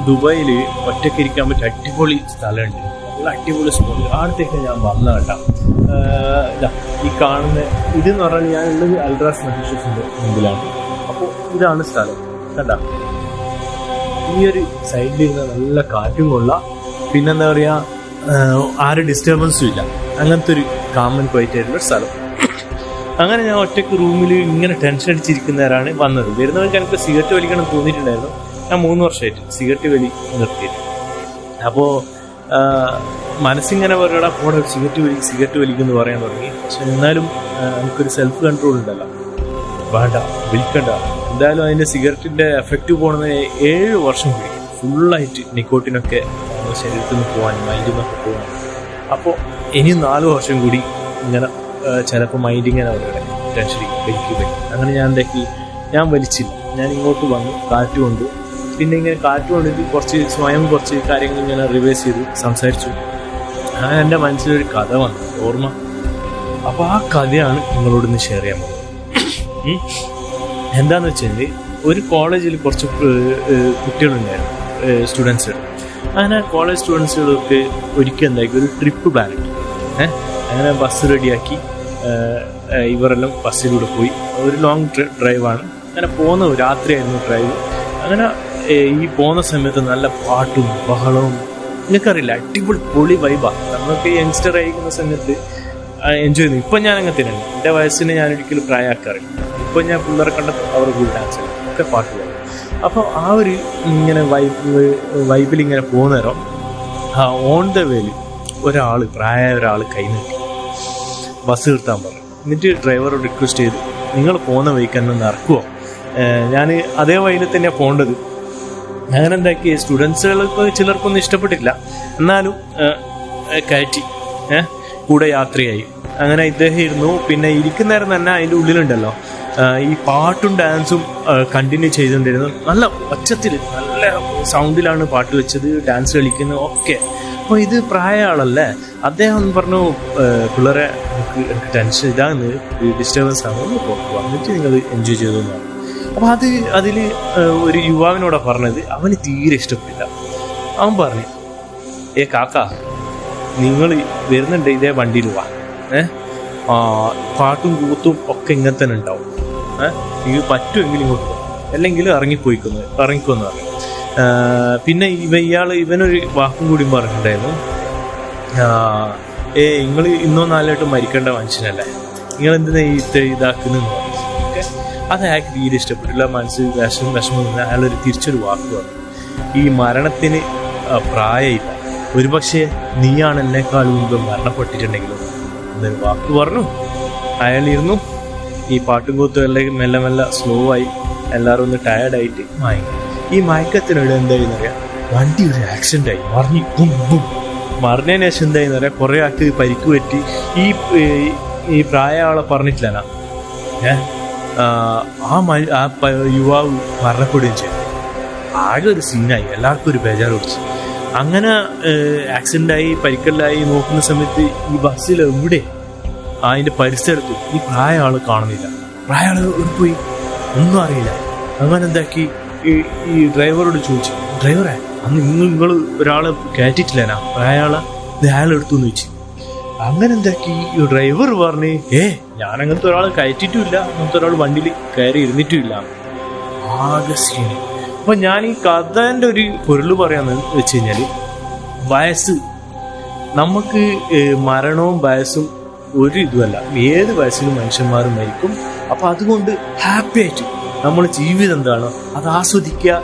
ദുബായിൽ ഒറ്റയ്ക്ക് ഇരിക്കാൻ പറ്റിയ അടിപൊളി സ്ഥലമുണ്ട്, നല്ല അടിപൊളി സ്പോട്ട്. അടുത്തേക്ക് ഞാൻ വന്ന കേട്ടാ. ഈ കാണുന്ന ഇതെന്ന് പറഞ്ഞാൽ ഞാൻ ഉള്ളത് അൽറാസ് മഹീഷ്യസിന്റെ മുമ്പിലാണ്. അപ്പോൾ ഇതാണ് സ്ഥലം കണ്ടാ. ഈ ഒരു സൈഡിൽ ഇരുന്ന് നല്ല കാറ്റും കൊള്ളാം, പിന്നെന്താ പറയുക, ആരും ഡിസ്റ്റർബൻസും ഇല്ല. അങ്ങനത്തെ ഒരു കാമൻ ക്വൈറ്റ് ആയിട്ടുള്ള സ്ഥലം. അങ്ങനെ ഞാൻ ഒറ്റയ്ക്ക് റൂമിൽ ഇങ്ങനെ ടെൻഷൻ അടിച്ചിരിക്കുന്നവരാണ് വന്നത്. വരുന്നവർക്ക് എനിക്ക് സിഗരറ്റ് വലിക്കണം തോന്നിയിട്ടുണ്ടായിരുന്നു. ഞാൻ 3 വർഷമായിട്ട് സിഗരറ്റ് വലി നിർത്തിയിട്ട്. അപ്പോൾ മനസ്സിങ്ങനെ പറയടാ പോടെ സിഗരറ്റ് വലിക്കുമെന്ന് പറയാൻ തുടങ്ങി. പക്ഷെ എന്നാലും എനിക്കൊരു സെൽഫ് കൺട്രോൾ ഉണ്ടല്ലോ, വേണ്ട വിളിക്കണ്ട. എന്തായാലും അതിൻ്റെ സിഗരറ്റിൻ്റെ എഫക്റ്റ് പോകുന്നത് 7 വർഷം പിടിക്കും ഫുള്ളായിട്ട് നിക്കോട്ടിനൊക്കെ ശരീരത്തിൽ നിന്ന് പോകാൻ, മൈൻഡിൽ നിന്നൊക്കെ പോകാൻ. അപ്പോൾ ഇനി 4 വർഷം കൂടി ഇങ്ങനെ ചിലപ്പോൾ മൈൻഡ് ഇങ്ങനെ അവരുടെ ടെൻഷൻ വലിക്കുക. അങ്ങനെ ഞാൻ എന്താക്കി, ഞാൻ വലിച്ചില്ല. ഞാൻ ഇങ്ങോട്ട് വന്നു, കാറ്റ് കൊണ്ടു. പിന്നെ ഇങ്ങനെ കാറ്റ് കൊണ്ടിട്ട് കുറച്ച് കാര്യങ്ങൾ ഇങ്ങനെ റിവൈസ് ചെയ്തു, സംസാരിച്ചു. അങ്ങനെ എൻ്റെ മനസ്സിലൊരു കഥ വന്നു, ഓർമ്മ. അപ്പോൾ ആ കഥയാണ് നിങ്ങളോട് ഇന്ന് ഷെയർ ചെയ്യാൻ പോകുന്നത്. എന്താണെന്ന് വെച്ചാൽ, ഒരു കോളേജിൽ കുറച്ച് കുട്ടികളുണ്ടായിരുന്നു, സ്റ്റുഡൻസുകൾ. അങ്ങനെ കോളേജ് സ്റ്റുഡൻസുകൾക്ക് ഒരിക്കൽ എന്താക്കി ഒരു ട്രിപ്പ് പ്ലാൻ ഇട്ടു. അങ്ങനെ ബസ് റെഡിയാക്കി ഇവരെല്ലാം ബസ്സിലൂടെ പോയി. ഒരു ലോങ് ഡ്രൈവാണ്. അങ്ങനെ പോകുന്ന രാത്രിയായിരുന്നു ഡ്രൈവ്. അങ്ങനെ ഈ പോകുന്ന സമയത്ത് നല്ല പാട്ടും ബഹളവും, നിങ്ങൾക്കറിയില്ല, അടിപൊളി പൊളി വൈബാണ്. നമുക്ക് യങ്സ്റ്റർ ആയിരിക്കുന്ന സമയത്ത് എൻജോയ് ചെയ്യുന്നു. ഇപ്പം ഞാൻ അങ്ങനെ തന്നെയാണ്. എൻ്റെ വയസ്സിനെ ഞാൻ ഒരിക്കലും പ്രായമാക്കാറില്ല. ഇപ്പം ഞാൻ പിള്ളേരെ കണ്ട അവർ കൂടി ഡാൻസ് ചെയ്യും, ഒക്കെ പാട്ട് പാടും. അപ്പോൾ ആ ഒരു ഇങ്ങനെ വൈബിൽ ഇങ്ങനെ പോകുന്നേരം ഓൺ ദ വേയിൽ പ്രായമായ ഒരാൾ കൈ നീട്ടി ബസ് നിർത്താൻ പറഞ്ഞു. എന്നിട്ട് ഡ്രൈവറോട് റിക്വസ്റ്റ് ചെയ്തു, നിങ്ങൾ പോകുന്ന വഴിക്ക് എന്നെ ഇറക്കുമോ, ഞാൻ അതേ വഴിയിൽ തന്നെയാണ് പോകേണ്ടത്. അങ്ങനെ എന്താക്കി, സ്റ്റുഡൻസുകൾക്ക് ചിലർക്കൊന്നും ഇഷ്ടപ്പെട്ടില്ല, എന്നാലും കയറ്റി കൂടെ യാത്രയായി. അങ്ങനെ ഇദ്ദേഹം ഇരുന്നു. പിന്നെ ഇരിക്കുന്നേരം തന്നെ അതിൻ്റെ ഉള്ളിലുണ്ടല്ലോ ഈ പാട്ടും ഡാൻസും കണ്ടിന്യൂ ചെയ്തുകൊണ്ടിരുന്നു. നല്ല ഒച്ചത്തിൽ നല്ല സൗണ്ടിലാണ് പാട്ട് വെച്ചത്, ഡാൻസ് കളിക്കുന്നത് ഒക്കെ. അപ്പോൾ ഇത് പ്രായ ആളല്ലേ, അദ്ദേഹം പറഞ്ഞു, പിള്ളേരെ എനിക്ക് ടെൻഷൻ ഇതാന്ന്, ഡിസ്റ്റർബൻസ് ആണ്, ഒന്ന് വന്നിട്ട് നിങ്ങൾ എൻജോയ് ചെയ്തു എന്നാണ്. അപ്പോൾ അതിൽ ഒരു യുവാവിനോടാണ് പറഞ്ഞത്. അവന് തീരെ ഇഷ്ടപ്പെട്ടില്ല. അവൻ പറഞ്ഞു, കാക്ക, നിങ്ങൾ വരുന്നുണ്ട് ഇതേ വണ്ടിയിൽ വാ, പാട്ടും കൂത്തും ഒക്കെ ഇങ്ങനെ തന്നെ ഉണ്ടാവും, ഇത് പറ്റുമെങ്കിൽ ഇങ്ങോട്ട് പോകും, അല്ലെങ്കിൽ ഇറങ്ങിക്കൊന്ന് പറഞ്ഞു. പിന്നെ ഇവനൊരു വാക്കും കൂടി പറഞ്ഞിട്ടുണ്ടായിരുന്നു, നിങ്ങൾ ഇന്നോ നാലായിട്ട് മരിക്കേണ്ട മനുഷ്യനല്ലേ, നിങ്ങൾ എന്തിനാ ഇതാക്കുന്നു ഓക്കെ. അത് അയാൾക്ക് തീരെ ഇഷ്ടപ്പെട്ടില്ല. മനസ്സിൽ വിഷമം അയാളൊരു തിരിച്ചൊരു വാക്ക് പറഞ്ഞു, ഈ മരണത്തിന് പ്രായമില്ല, ഒരുപക്ഷെ നീയാണ് എന്നെക്കാൾ മുമ്പ് മരണപ്പെട്ടിട്ടുണ്ടെങ്കിലും എന്നൊരു വാക്ക് പറഞ്ഞു. അയാളിരുന്നു. ഈ പാട്ടും കൂത്തും എല്ലാം മെല്ലെ മെല്ലെ സ്ലോ ആയി, എല്ലാവരും ഒന്ന് ടയർഡായിട്ട് മയങ്ങി. ഈ മയക്കത്തിനിടെ എന്തായെന്ന് അറിയാം, വണ്ടി ഒരു ആക്സിഡൻ്റ് ആയി മറിഞ്ഞതിന് ശേഷം എന്തായെന്ന് പറയാം, കുറേ ആൾക്ക് പരിക്ക് പറ്റി. ഈ പ്രായ ആളെ പറഞ്ഞിട്ടില്ല, ആ യുവാവ് മരണപ്പെടുകയും ചെയ്തു. ആകെ ഒരു സീനായി, എല്ലാവർക്കും ഒരു ബേജാറ് പിടിച്ചു. അങ്ങനെ ആക്സിഡൻ്റായി പരിക്കലായി നോക്കുന്ന സമയത്ത് ഈ ബസ്സിൽ എവിടെ അതിൻ്റെ പരിസരത്ത് ഈ പ്രായ ആൾ കാണുന്നില്ല. പ്രായ ആൾ പോയി ഒന്നും അറിയില്ല. അങ്ങനെ എന്താക്കി, ഈ ഡ്രൈവറോട് ചോദിച്ചു, ഡ്രൈവറെ അന്ന് നിങ്ങൾ ഒരാളെ കയറ്റിട്ടില്ലേനാ, പ്രായ ആളെ അയാളെടുത്തു എന്ന് ചോദിച്ചു. അങ്ങനെ എന്താക്കി, ഈ ഡ്രൈവർ പറഞ്ഞ്, ഞാൻ അങ്ങനത്തെ ഒരാൾ കയറ്റിട്ടുമില്ല, അങ്ങനത്തെ ഒരാൾ വണ്ടിയിൽ കയറി ഇരുന്നിട്ടുമില്ല. ആകെ സീന്. അപ്പൊ ഞാൻ ഈ കഥേൻ്റെ ഒരു പൊരുൾ പറയാന്ന് വെച്ച് കഴിഞ്ഞാൽ, വയസ്സ് നമുക്ക് മരണവും വയസ്സും ഒരു ഇതുമല്ല. ഏത് വയസ്സിലും മനുഷ്യന്മാർ മരിക്കും. അപ്പൊ അതുകൊണ്ട് ഹാപ്പി ആയിട്ട് നമ്മൾ ജീവിതം എന്താണോ അത് ആസ്വദിക്കുക,